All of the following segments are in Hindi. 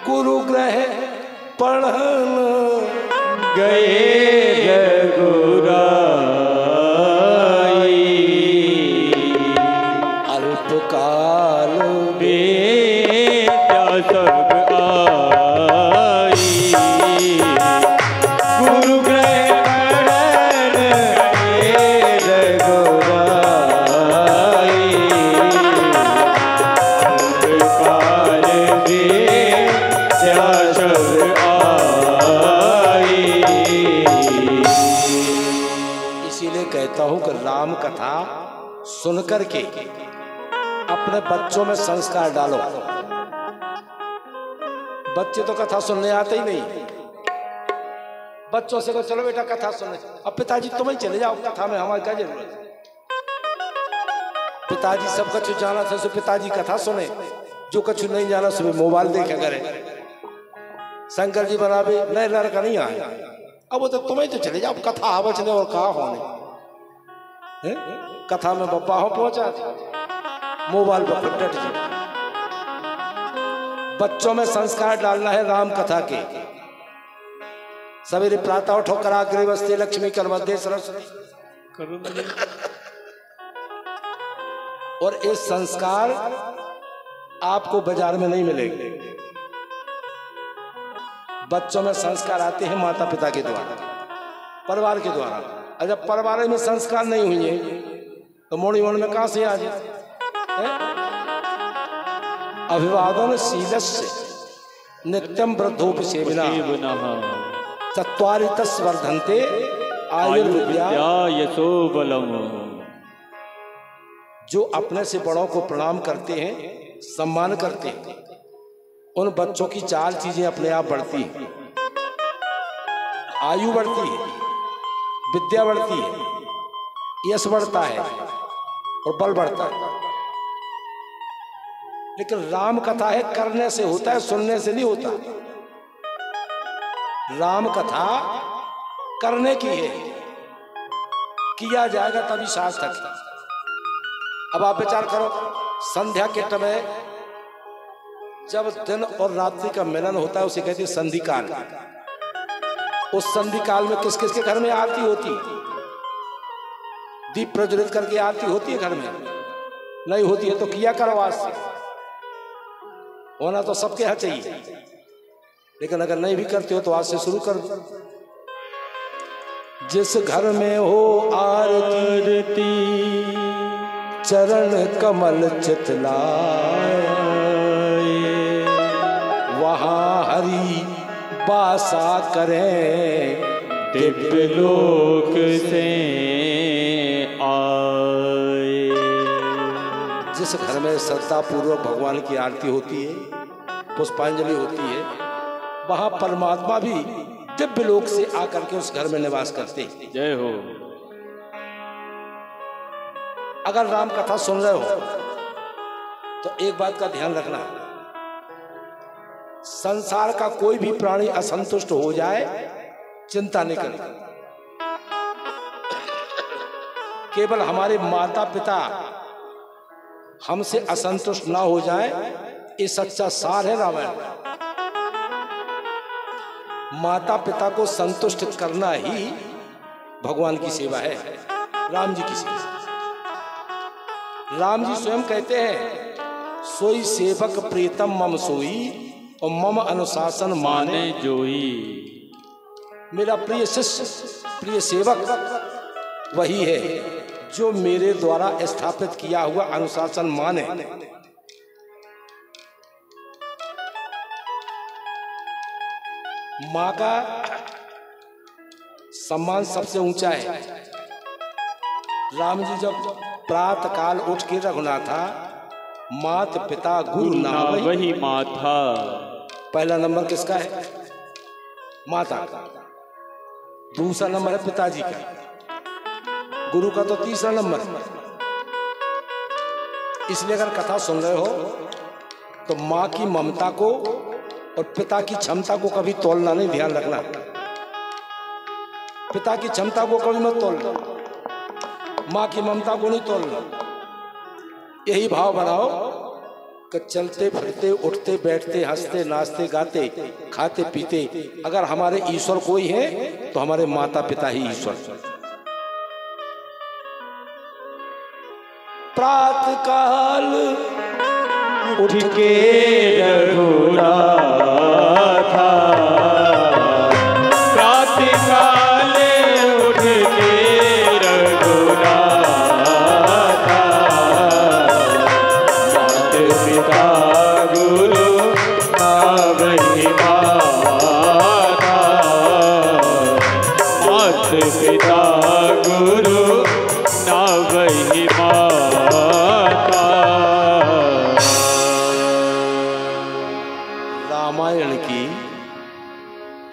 गुरु ग्रह पढ़न गए रघुराई, अल्पकाल बेटा सब आई। गुरु ग्रह पढ़न गए रघुराई, अल्पकाल बेटा सब आई। इसीलिए कहता हूं कि राम कथा सुनकर के अपने बच्चों में संस्कार डालो। बच्चे तो कथा सुनने आते ही नहीं। बच्चों से कहो चलो बेटा कथा सुने, अब पिताजी तुम ही चले जाओ कथा में, हमारी क्या जरूरत है। पिताजी सब कछु जाना था, सो पिताजी कथा सुने, जो कछु नहीं जाना सुबह मोबाइल देखे करे। शंकर जी बना भी नए लड़का नहीं आए, अब वो तो तुम्हें तो चले जाओ कथा आवचने और कहा होने है? कथा में बप्पा हो पहुंचा मोबाइल पर डट जाओ। बच्चों में संस्कार डालना है राम कथा के। सवेरे प्रातः उठो कराग्रे वस्ते लक्ष्मी कर मध्य सरस्वती, और ये संस्कार आपको बाजार में नहीं मिलेंगे। बच्चों में संस्कार आते हैं माता पिता के द्वारा, परिवार के द्वारा। और जब परिवार में संस्कार नहीं हुए तो मोड़ी मोड़ में कहां से आ जाए। अभिवादन शीलस्य नित्यम वृद्धोपसेविना चत्वारितस् वर्धन्ते आयुर्विद्या यशो बलम। जो अपने से बड़ों को प्रणाम करते हैं, सम्मान करते हैं, उन बच्चों की 4 चीजें अपने आप बढ़ती हैं। आयु बढ़ती है, विद्या बढ़ती है, यश बढ़ता है और बल बढ़ता है। लेकिन राम कथा है करने से होता है, सुनने से नहीं होता। राम कथा करने की है, किया जाएगा तभी सार्थक है। अब आप विचार करो, संध्या के समय जब दिन और रात्रि का मिलन होता है उसे कहते हैं संधि काल। उस संधि काल में किस किस के घर में आरती होती? दीप प्रज्वलित करके आरती होती है घर में? नहीं होती है तो किया करो आज से। होना तो सबके यहाँ चाहिए, लेकिन अगर नहीं भी करते हो तो आज से शुरू कर दो। जिस घर में हो आरती चरण कमल चितलाए, वहां हरि वासा करें दिव्य लोक से आए। जिस घर में श्रद्धा पूर्वक भगवान की आरती होती है, पुष्पांजलि होती है, वहां परमात्मा भी दिव्य लोक से आकर के उस घर में निवास करते हैं। जय हो। अगर राम कथा सुन रहे हो तो एक बात का ध्यान रखना, संसार का कोई भी प्राणी असंतुष्ट हो जाए चिंता नहीं करना। केवल हमारे माता पिता हमसे असंतुष्ट ना हो जाए, ये सच्चा सार है रामायण। माता पिता को संतुष्ट करना ही भगवान की सेवा है, राम जी की सेवा। राम जी स्वयं कहते हैं, सोई सेवक प्रीतम मम सोई और मम अनुशासन माने जोई। मेरा प्रिय शिष्य, प्रिय सेवक वही है जो मेरे द्वारा स्थापित किया हुआ अनुशासन माने। माँ का सम्मान सबसे ऊंचा है। राम जी जब प्रातः काल उठ के रघुनाथा मात पिता गुरु वही माथा। पहला नंबर किसका है? माता का। दूसरा नंबर है पिताजी का। गुरु का तो तीसरा नंबर। इसलिए अगर कथा सुन रहे हो तो माँ की ममता को और पिता की क्षमता को कभी तोलना नहीं, ध्यान रखना। पिता की क्षमता को कभी मत तोलना, माँ की ममता को नहीं तोलना। यही भाव बनाओ कि चलते फिरते उठते बैठते हंसते नाचते गाते खाते पीते अगर हमारे ईश्वर कोई है तो हमारे माता पिता ही ईश्वर। प्रातः काल उठ के रघुनाथा, प्रातः काल उठ के रघुनाथा, मात पिता गुरु आवहि माता, मात पिता गुरु आवहि माता। रामायण की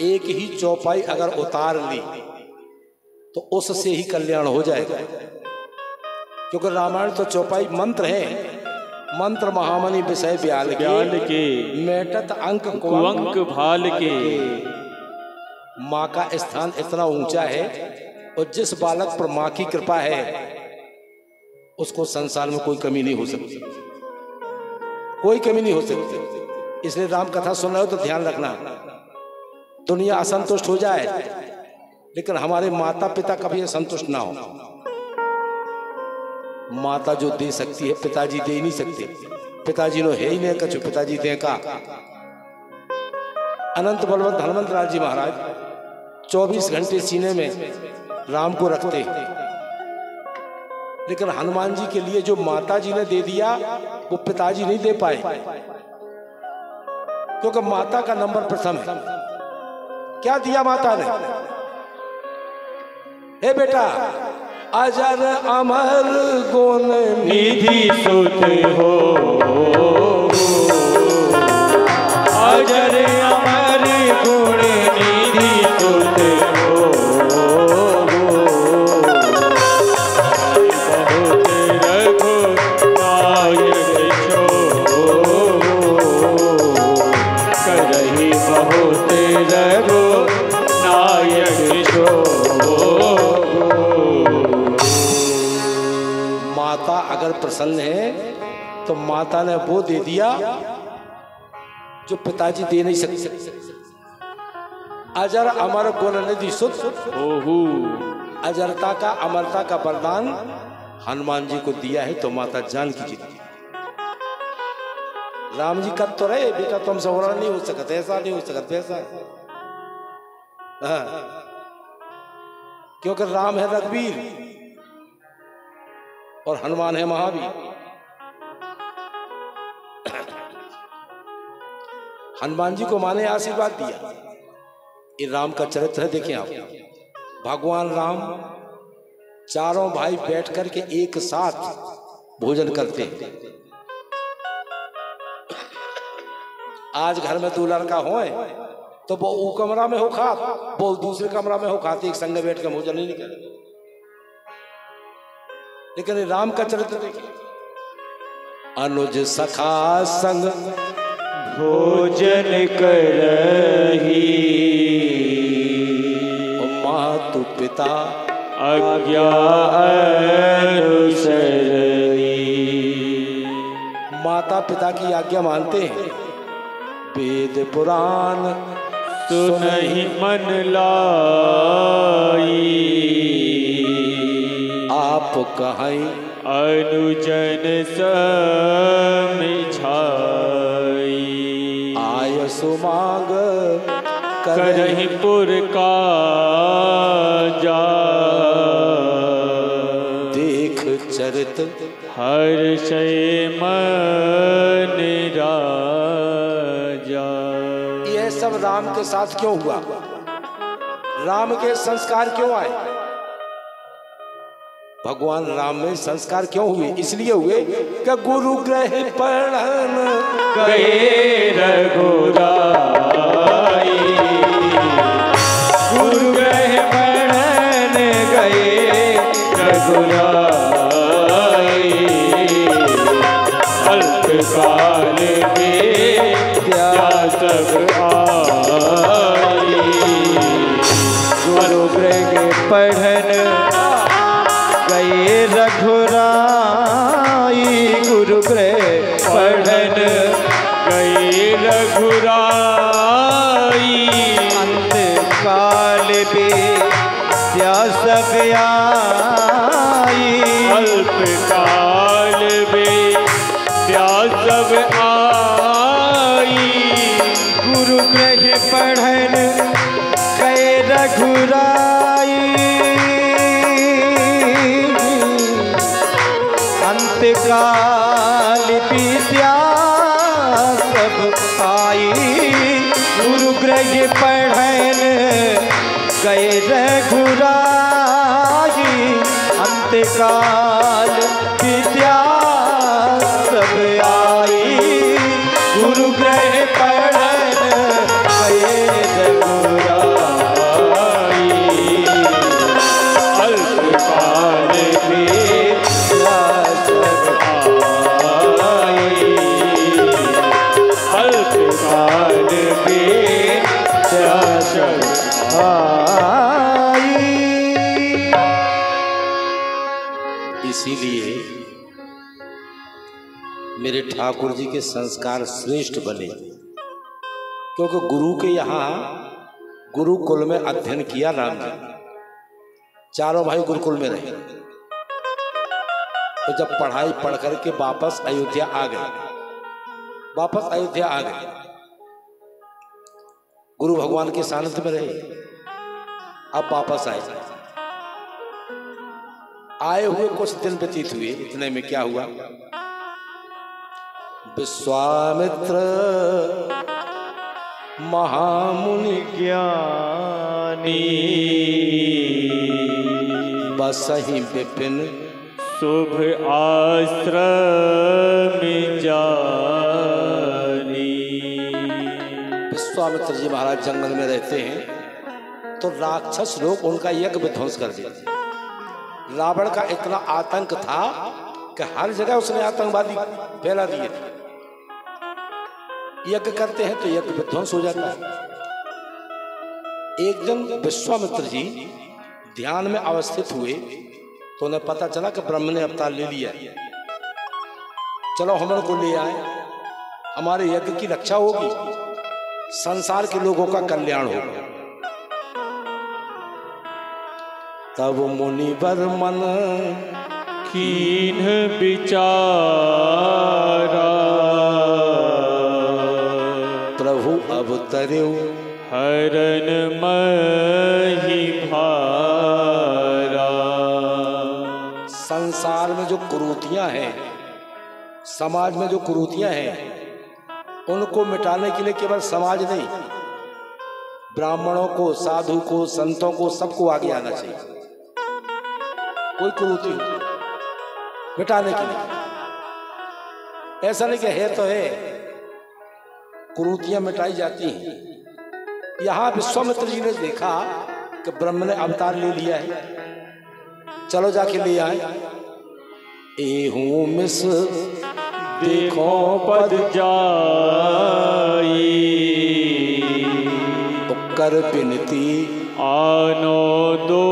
एक ही चौपाई अगर उतार ली तो उससे ही कल्याण हो जाएगा, क्योंकि रामायण तो चौपाई मंत्र है। मंत्र महामणि विषय ब्याल के मेटत अंक कुअंक भाल के। माँ का स्थान इतना ऊंचा है और जिस बालक पर माँ की कृपा है उसको संसार में कोई कमी नहीं हो सकती, कोई कमी नहीं हो सकती। इसलिए राम कथा सुन रहे हो तो ध्यान रखना, दुनिया असंतुष्ट हो जाए लेकिन हमारे माता पिता कभी असंतुष्ट ना हो। माता जो दे सकती है पिताजी दे नहीं सकते, पिताजी नो है ही नहीं कछु पिताजी दे का। अनंत बलवंत हनुमंत लाल जी महाराज 24 घंटे सीने में राम को रखते हैं, लेकिन हनुमान जी के लिए जो माता जी ने दे दिया वो पिताजी नहीं दे पाए, क्योंकि माता का नंबर प्रथम है। क्या दिया माता ने? हे बेटा अजर अमर गुण निधि सुत हो, अजर अमर गुण निधि सुत हो, बहुत रघुनायक छो, करहि बहुत रघुनायक छो। माता अगर प्रसन्न है तो माता ने वो दे दिया जो पिताजी दे नहीं सकते। अजर अमर गुण निधि सुत, अजरता का अमरता का वरदान हनुमान जी को दिया है तो माता जानकी जी ने। राम जी कब तो रहे बेटा तुमसे और नहीं हो सकता, ऐसा नहीं हो सकता ऐसा, क्योंकि राम है रघुवीर और हनुमान है महावीर। हनुमान जी को माने आशीर्वाद दिया। ये राम का चरित्र है, देखें आप। भगवान राम चारों भाई बैठ करके एक साथ भोजन करते हैं। आज घर में 2 लड़का हो तो वो कमरा में हो खात, वो दूसरे कमरा में हो खाते, एक संग बैठ कर भोजन नहीं कर। लेकिन राम का चरित्र देखिए, अनुज सखा संग भोजन करही, मातु पिता आज्ञा अनुसरही। माता पिता की आज्ञा मानते हैं, वेद पुराण सुनहि मन लाई, आप कहीं अनुजन समिझाई। आय सुमाग करहि पुर काजा, देख चरित हर्षै मन राजा। यह सब राम के साथ क्यों हुआ? राम के संस्कार क्यों आए? भगवान राम में संस्कार क्यों हुए? इसलिए हुए कि गुरु ग्रह पढ़न गए रघुराई, गुरु ग्रह पढ़न गए रघुराई। अल्प काल में सब आई, गुरु ग्रह पढ़न गए रघुराई, गुरु ग्रह पढ़न रघुराई अंतकाल विद्या सब आई गुरु ग्रह पढ़न गए रघुराई अंतकाल विद्या सब आई गुरु ग्रह पढ़न गए रघुराई अल्पकाल विद्या सब आई अल्पकाल विद्या सब आई। इसीलिए मेरे ठाकुर जी के संस्कार श्रेष्ठ बने, क्योंकि गुरु के यहाँ गुरुकुल में अध्ययन किया राम जी। चारों भाई गुरुकुल में रहे, तो जब पढ़ाई पढ़ करके वापस अयोध्या आ गए, गुरु भगवान के सानिध्य में रहे। अब वापस आए हुए कुछ दिन व्यतीत हुए, इतने में क्या हुआ, विश्वामित्र महामुनि ज्ञानी बसहि विपिन शुभ आश्रम जानी। विश्वामित्र जी महाराज जंगल में रहते हैं, तो राक्षस लोग उनका यज्ञ विध्वंस कर देते। रावण का इतना आतंक था कि हर जगह उसने आतंकवादी फैला दिए थे। यज्ञ करते हैं तो यज्ञ विध्वंस हो जाता है। एक दिन विश्वामित्र जी ध्यान में अवस्थित हुए, तो उन्हें पता चला कि ब्रह्म ने अवतार ले लिया, चलो हम उनको ले आए, हमारे यज्ञ की रक्षा होगी, संसार के लोगों का कल्याण होगा। तब मुनिवर मन कीन विचारा प्रभु अवतर्यो हरन मही भारा। संसार में जो कुरीतियां हैं, समाज में जो कुरीतियां हैं, उनको मिटाने के लिए केवल समाज नहीं, ब्राह्मणों को, साधु को, संतों को, सबको आगे आना चाहिए। कोई कुरीति मिटाने के लिए, ऐसा नहीं कि है तो है, कुरीतियां मिटाई जाती हैं। यहां विश्वामित्र जी ने देखा कि ब्रह्म ने अवतार ले लिया है, चलो जाके ले आए। एहूं मिस देखो पद जाई कर विनती आनो दो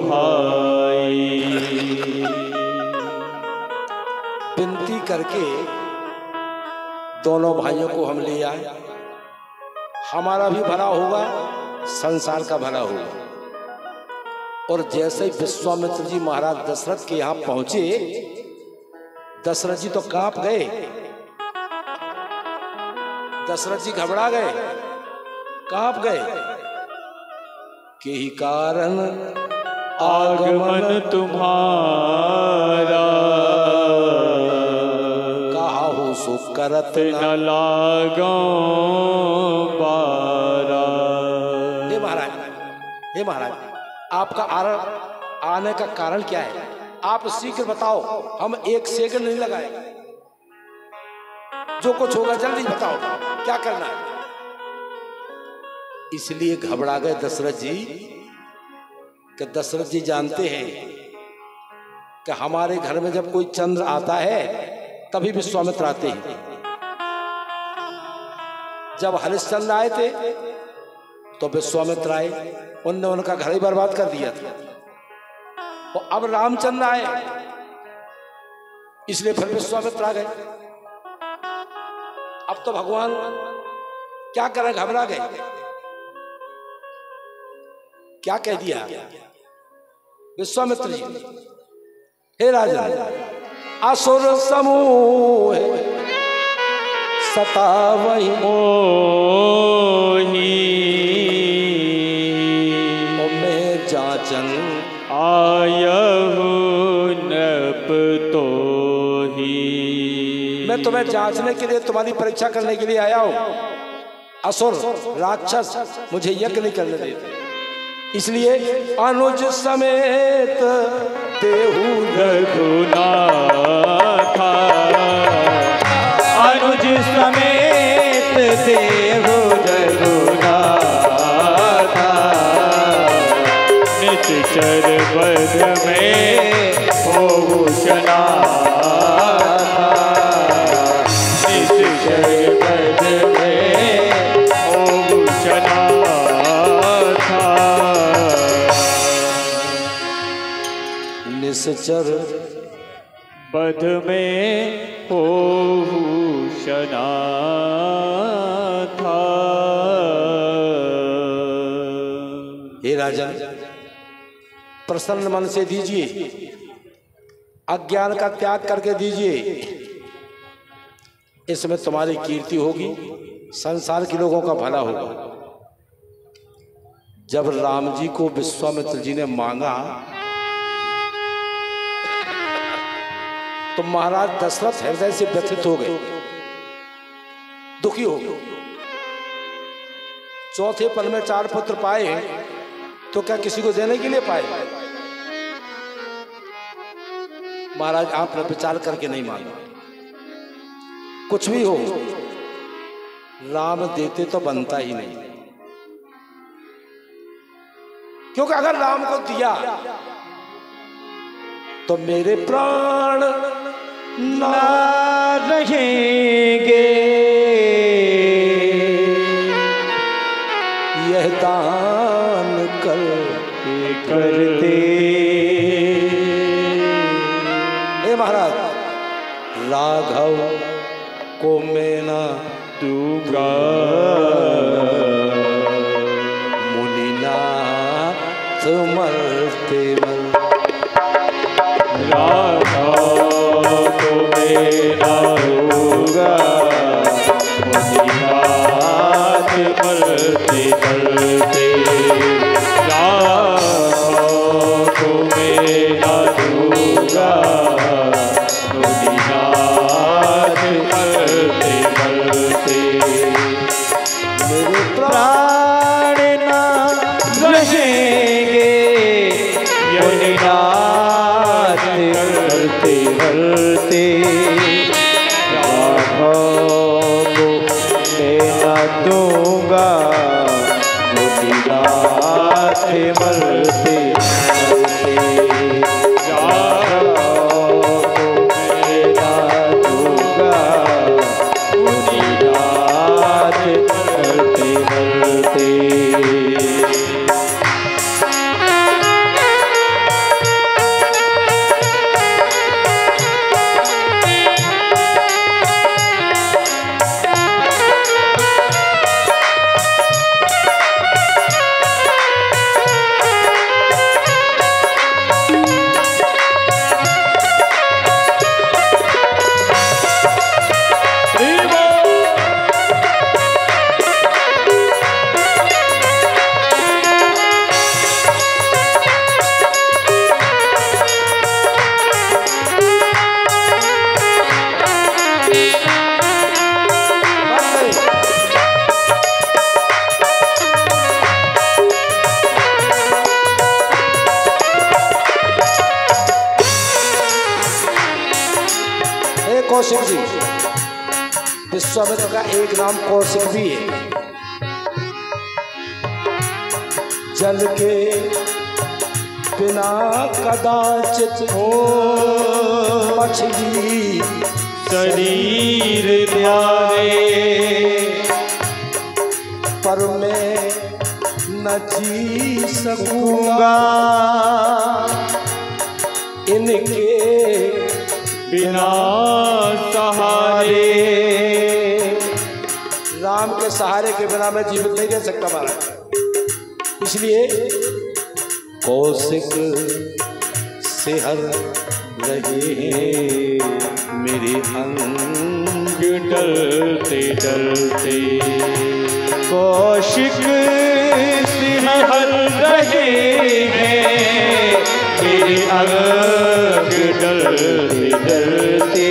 भाई। विनती करके दोनों भाइयों को हम ले आए, हमारा भी भला होगा, संसार का भला होगा। और जैसे ही विश्वामित्र जी महाराज दशरथ के यहाँ पहुंचे, दशरथ जी तो कांप गए, दशरथ जी घबरा गए, कांप गए के ही कारण आगमन तुम्हारा कहा हो सो करत न लागो बारा। हे महाराज, आपका आने का कारण क्या है? आप शीघ्र बताओ, हम एक सेकंड नहीं लगाए, जो कुछ होगा जल्दी बताओ, क्या करना है? इसलिए घबरा गए दशरथ जी, कि दशरथ जी जानते हैं कि हमारे घर में जब कोई चंद्र आता है तभी विश्वामित्र आते हैं। जब हरिश्चंद्र आए थे तो विश्वामित्र आए, उनने उनका घर ही बर्बाद कर दिया था। और अब रामचंद्र आए, इसलिए फिर विश्वामित्र आ गए। अब तो भगवान क्या करें, घबरा गए। क्या कह दिया विश्वामित्र जी? हे राजा, असुर समूह सतावहि मोही मैं तुम्हें जांचने के लिए, तुम्हारी परीक्षा करने के लिए आया हूं। असुर राक्षस मुझे यज्ञ नहीं करने देते, इसलिए अनुज समेत देहु रघुनाथा, अनुज समेत देहु रघुनाथा, निश्चर बध में होवु शनाथा, निश्चर बध में होवु शनाथा, निश्चर बध में होहु शनाथा। हे राजन, प्रसन्न मन से दीजिए, अज्ञान का त्याग करके दीजिए, इसमें तुम्हारी कीर्ति होगी, संसार के लोगों का भला होगा। जब राम जी को विश्वामित्र जी ने मांगा तो महाराज दशरथ हृदय से व्यथित हो गए, दुखी हो गए। चौथे पल में 4 पुत्र पाए तो क्या किसी को देने के लिए पाए? महाराज आपने विचार करके नहीं मांगा। कुछ भी हो, राम देते तो बनता ही नहीं, क्योंकि अगर राम को दिया तो मेरे प्राण ना रहेंगे, यह दान करते। हे महाराज, राघव को मैं ना दूंगा, मुनिनाथ मरते मर, राघव को मैं ना दूंगा, मुनिनाथ मरते मरते, राघव को मैं ना दूंगा, मुनिनाथ मरते मरते, मेरे प्राण ना रहेंगे, मुनिनाथ करते करते, राघव को मैं न दूंगा, मुनिनाथ मरते मरते, राघव को मैं न दूंगा, मुनिनाथ करते करते। कौशिक जी, विश्वामित्र का एक नाम कौशिक भी है। जल के बिना कदाचित हो मछली शरीर न्यारे, पर मैं न जी सकूंगा इनके बिना सहारे। राम के सहारे के बिना मैं जीवित नहीं रह सकता महाराज। इसलिए कौशिक से हर रहे मेरे अंग डलते डलते, कौशिक से हर रहे हैं मेरे अंग डलते डलते,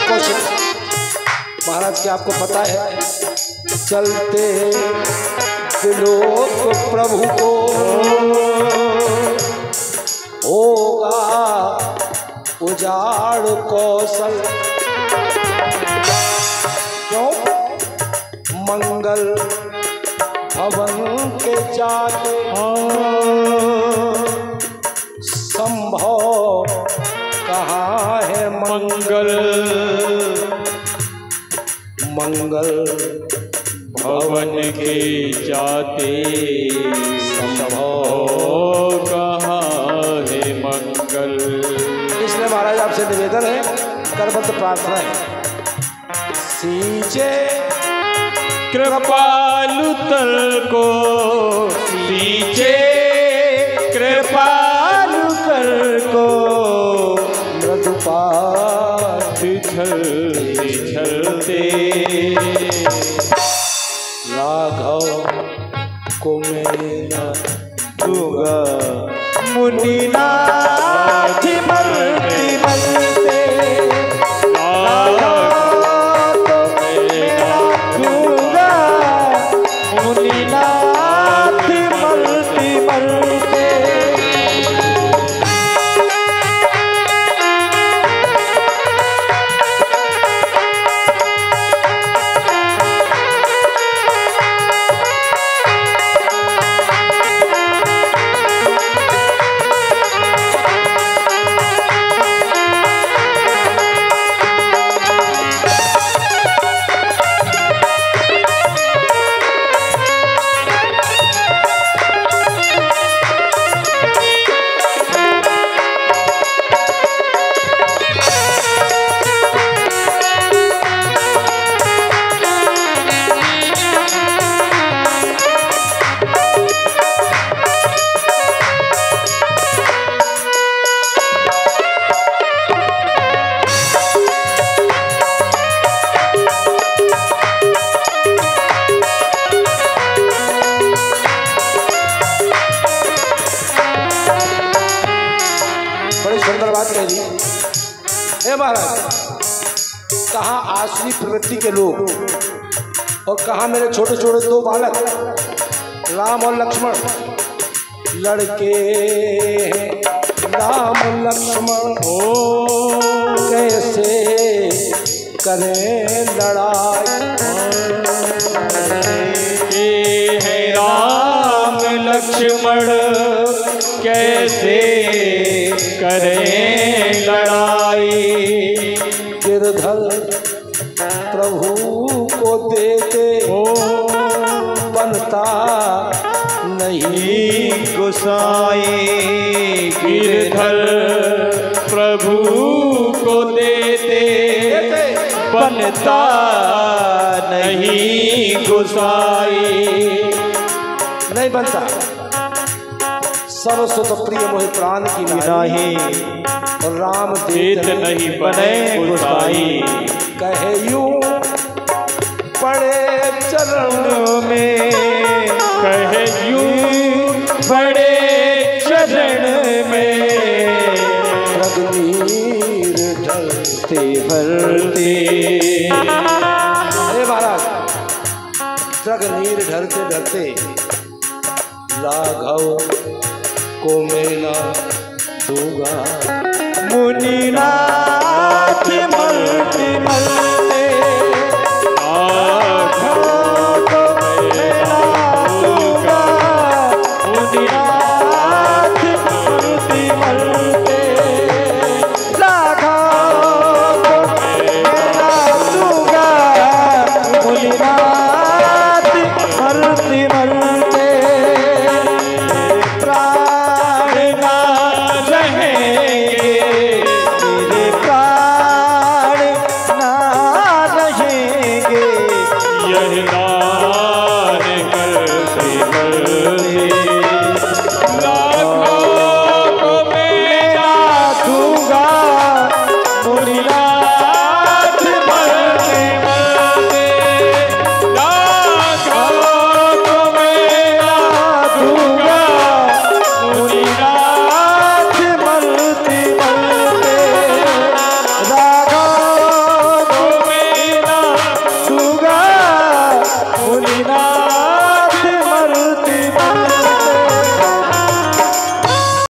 कौशिक महाराज के आपको पता है, चलते त्रिलोक प्रभु को होगा उजाड़ कौशल। क्यों? मंगल भवन के जाते संभव कहाँ है मंगल। मंगल भवन के जाते संभव कहाँ है मंगल। इसलिए महाराज आपसे निवेदन है, करबद्ध प्रार्थना है, सींचे कृपालु तल को, सींचे कृपालु कर को, मृदुपात चलते चलते राघव को मैं दूंगा। मुनिनाथ मरते मरते दूंगा। मुनिनाथ मरते मरते कहाँ आसुरी प्रवृत्ति के लोग और कहाँ मेरे छोटे छोटे दो बालक राम और लक्ष्मण लड़के हैं। राम लक्ष्मण हो कैसे करें लड़ाई। है राम लक्ष्मण कैसे करें लड़ाई। गिरधर प्रभु को देते हो बनता नहीं गोसाई। गिरधर प्रभु को देते बनता नहीं गोसाई। नहीं बनता। सरस्वत प्रिय मोहि प्राण की नाही और राम देत नहीं बने गोसाई। कहे यूं पड़े चरण में, कहे यूं बड़े चरण में। रघुवीर ढलते भरते। अरे महाराज रघुवीर ढलते ढलते राघव को मैं ना दूंगा। मुनिनाथ मरते